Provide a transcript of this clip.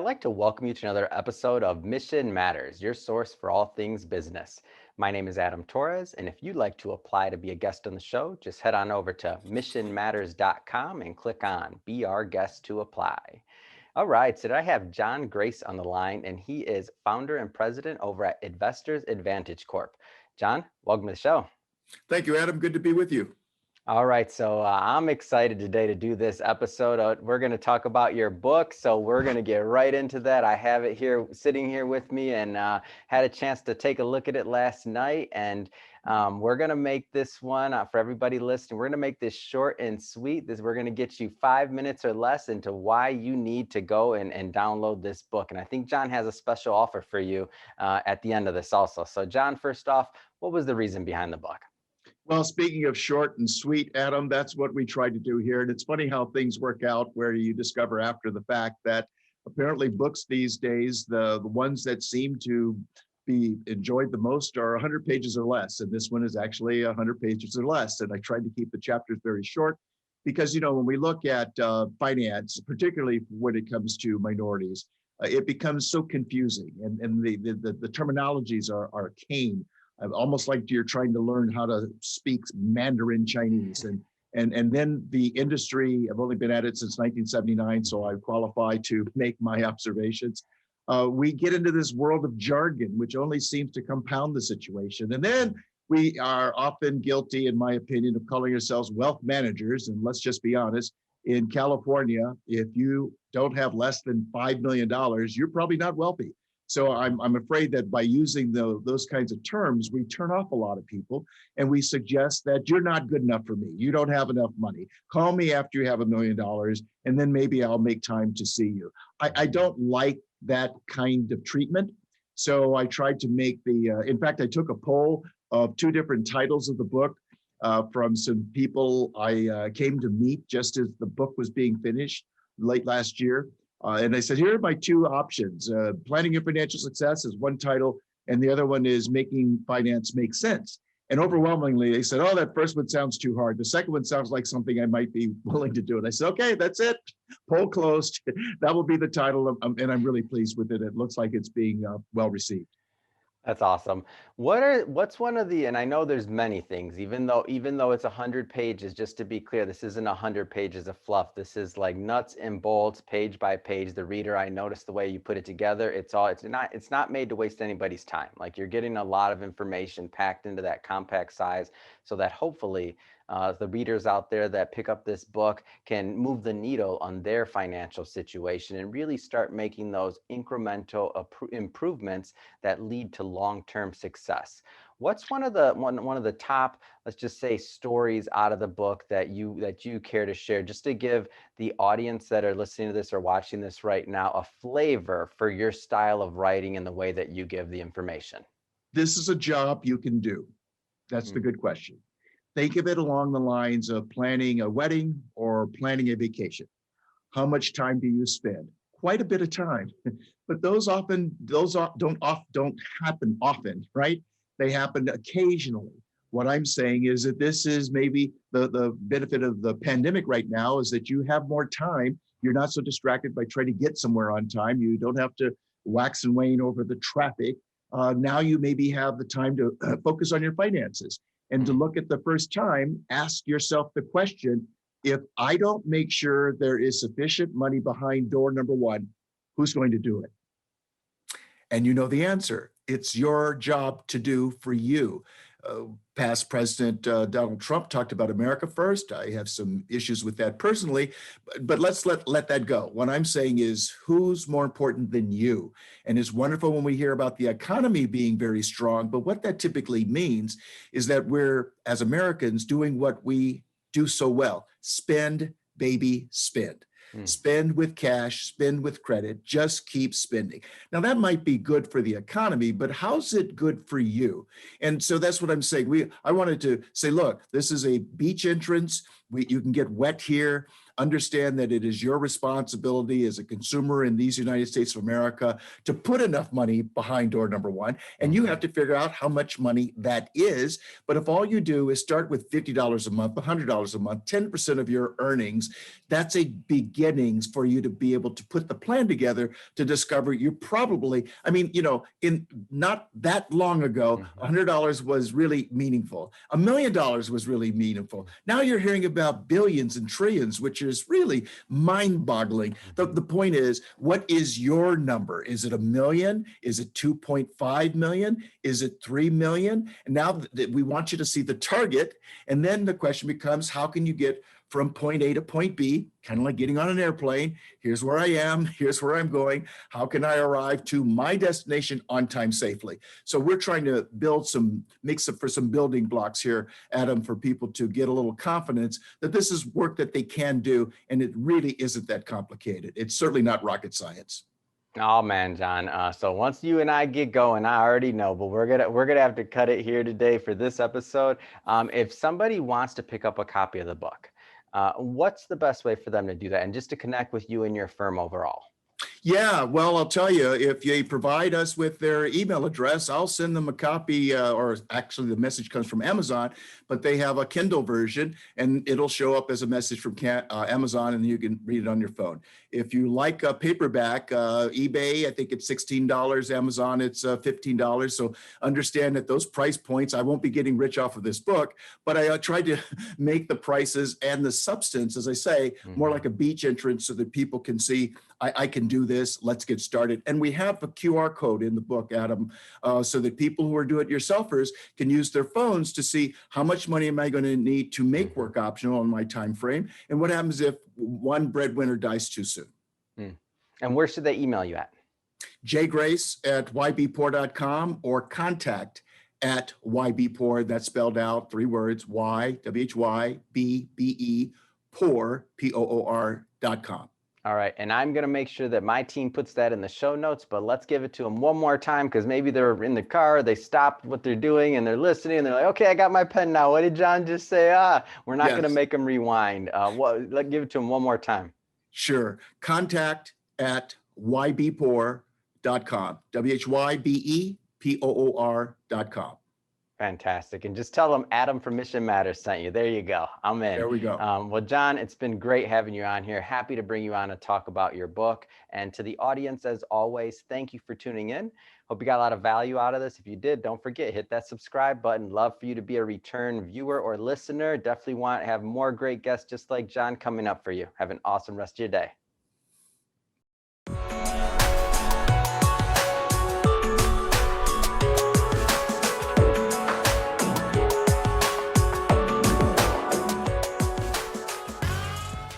I'd like to welcome you to another episode of Mission Matters, your source for all things business. My name is Adam Torres, and if you'd like to apply to be a guest on the show, just head on over to missionmatters.com and click on Be Our Guest to apply. All right, so today I have John Grace on the line, and he is founder and president over at Investors Advantage Corp. John, welcome to the show. Thank you, Adam. Good to be with you. All right, so I'm excited today to do this episode. We're going to talk about your book, so we're going to get right into that. I have it here, sitting here with me, and had a chance to take a look at it last night. And we're going to make this one for everybody listening. We're going to make this short and sweet. We're going to get you 5 minutes or less into why you need to go and download this book. And I think John has a special offer for you at the end of this also. So, John, first off, what was the reason behind the book? Well, speaking of short and sweet, Adam, that's what we tried to do here. And it's funny how things work out where you discover after the fact that apparently books these days, the ones that seem to be enjoyed the most are 100 pages or less. And this one is actually 100 pages or less. And I tried to keep the chapters very short because, when we look at finance, particularly when it comes to minorities, it becomes so confusing and the terminologies are arcane. Almost like you're trying to learn how to speak Mandarin Chinese. And then the industry, I've only been at it since 1979, so I qualify to make my observations. We get into this world of jargon, which only seems to compound the situation. And then we are often guilty, in my opinion, of calling ourselves wealth managers. And let's just be honest, in California, if you don't have less than $5 million, you're probably not wealthy. So I'm afraid that by using those kinds of terms, we turn off a lot of people and we suggest that you're not good enough for me. You don't have enough money. Call me after you have $1 million and then maybe I'll make time to see you. I don't like that kind of treatment. So I tried to make in fact, I took a poll of 2 different titles of the book from some people I came to meet just as the book was being finished late last year. And I said, here are my 2 options. Planning Your Financial Success is one title, and the other one is Making Finance Make Sense. And overwhelmingly, they said, oh, that first one sounds too hard. The second one sounds like something I might be willing to do. And I said, okay, that's it. Poll closed. That will be the title, and I'm really pleased with it. It looks like it's being well received. That's awesome. What's one of the, and I know there's many things, even though it's 100 pages, just to be clear, this isn't 100 pages of fluff. This is like nuts and bolts, page by page. The reader, I noticed the way you put it together. It's not made to waste anybody's time. Like, you're getting a lot of information packed into that compact size so that hopefully the readers out there that pick up this book can move the needle on their financial situation and really start making those incremental improvements that lead to long-term success. What's one of the top, let's just say, stories out of the book that you care to share, just to give the audience that are listening to this or watching this right now a flavor for your style of writing and the way that you give the information? This is a job you can do. That's the good question. Think of it along the lines of planning a wedding or planning a vacation. How much time do you spend? Quite a bit of time, but those don't happen often, right? They happen occasionally. What I'm saying is that this is maybe the benefit of the pandemic right now is that you have more time. You're not so distracted by trying to get somewhere on time. You don't have to wax and wane over the traffic. Now you maybe have the time to focus on your finances. And to look at the first time, ask yourself the question, if I don't make sure there is sufficient money behind door number 1, who's going to do it? And you know the answer. It's your job to do for you. Past President Donald Trump talked about America first. I have some issues with that personally, but let's let that go. What I'm saying is, who's more important than you? And it's wonderful when we hear about the economy being very strong, but what that typically means is that we're, as Americans, doing what we do so well: spend, baby, spend. Spend with cash, spend with credit, just keep spending. Now, that might be good for the economy, but how's it good for you? And so that's what I'm saying. I wanted to say, look, this is a beach entrance. You can get wet here. understand that it is your responsibility as a consumer in these United States of America to put enough money behind door number one. And you have to figure out how much money that is. But if all you do is start with $50 a month, $100 a month, 10% of your earnings, that's a beginnings for you to be able to put the plan together to discover you probably, I mean, you know, in not that long ago, $100 was really meaningful. $1 million was really meaningful. Now you're hearing about billions and trillions, which is really mind-boggling. The point is, what is your number? Is it 1 million? Is it 2.5 million? Is it 3 million? And now that we want you to see the target. And then the question becomes, how can you get from point A to point B, kind of like getting on an airplane? Here's where I am, here's where I'm going. How can I arrive to my destination on time safely? So we're trying to build some, for some building blocks here, Adam, for people to get a little confidence that this is work that they can do, and it really isn't that complicated. It's certainly not rocket science. Oh man, John. So once you and I get going, I already know, but we're gonna have to cut it here today for this episode. If somebody wants to pick up a copy of the book, what's the best way for them to do that, and just to connect with you and your firm overall? Yeah, well, I'll tell you, if they provide us with their email address, I'll send them a copy, or actually the message comes from Amazon, but they have a Kindle version and it'll show up as a message from Amazon, and you can read it on your phone. If you like a paperback, eBay, I think it's $16, Amazon, it's $15. So understand that those price points, I won't be getting rich off of this book, but I tried to make the prices and the substance, as I say, more like a beach entrance so that people can see, I can do this, let's get started. And we have a QR code in the book, Adam, so that people who are do-it-yourselfers can use their phones to see how much money am I going to need to make work optional on my time frame, and what happens if one breadwinner dies too soon. And where should they email you at? jgrace@ybpoor.com or contact@ybpoor, that's spelled out 3 words, YWHYBBE, poor, POOR.com. All right, and I'm going to make sure that my team puts that in the show notes, but let's give it to them one more time, because maybe they're in the car, they stopped what they're doing and they're listening and they're like, okay, I got my pen now. What did John just say? We're not going to make them rewind. Let's give it to them one more time. Sure. Contact@ybpoor.com, WHYBEPOOR.com. Fantastic. And just tell them Adam from Mission Matters sent you. There you go. I'm in. There we go. Well, John, it's been great having you on here. Happy to bring you on to talk about your book. And to the audience, as always, thank you for tuning in. Hope you got a lot of value out of this. If you did, don't forget, hit that subscribe button. Love for you to be a return viewer or listener. Definitely want to have more great guests just like John coming up for you. Have an awesome rest of your day.